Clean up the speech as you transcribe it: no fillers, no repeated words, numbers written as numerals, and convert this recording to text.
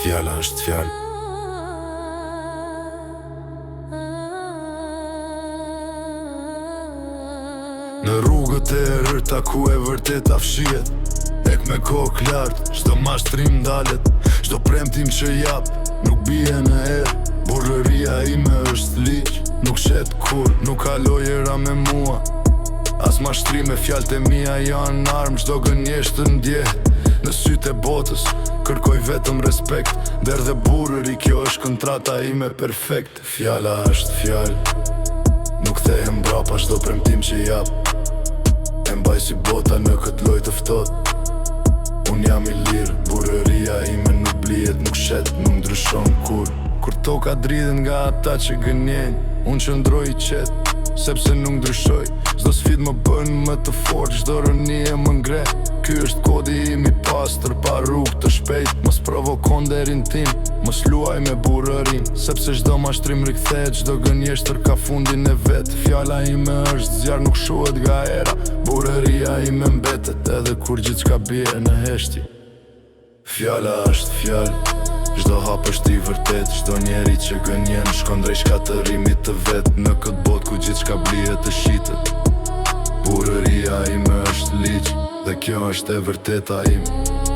Fjala është fjalë. Në rrugët e rërta ku e vërtet afshiet, tek me kokë lartë, çdo mashtrim dalet, çdo premtim që jap, nuk bie në erë. Burrëria ime është ligj, nuk shet kur, nuk kaloj era me mua. As mashtrime, fjalët e mia janë armë, çdo gënjesht të ndjehet. Në sytë e botës, kërkoj vetëm respekt, der dhe burrëri, kjo është kontrata ime perfekt. Fjala është fjalë, nuk thehem brapa çdo premtim që jap. E mbaj si bota në këtë lojë të ftohtë. Unë jam i lirë, burrëria ime nuk blihet, nuk shet, nuk ndryshon kur. Kur toka dridhen nga ata që gënjen, unë qëndroj i qet, sepse nuk ndryshoj. Çdo sfidë më bën më të fortë, çdo rënie më ngre. Ky është kodi im i pastër, pa rrugë të shpejt. Mos provokon derin tim, mos luaj me burrërin, sepse çdo mashtrim rikthehet, çdo gënjeshtër ka fundin e vet. Fjala ime është zjarr, nuk shohet nga era. Burrëria ime mbetet edhe kur gjithçka bie në heshtje. Fjala është fjalë, çdo hap është i vërtet, çdo njeri që gënjen shkon drejt shkatërimit të vet. Në këtë botë ku gjithçka blihet e shitet, burrëria ime është ligj, dhe kjo është e vërteta ime.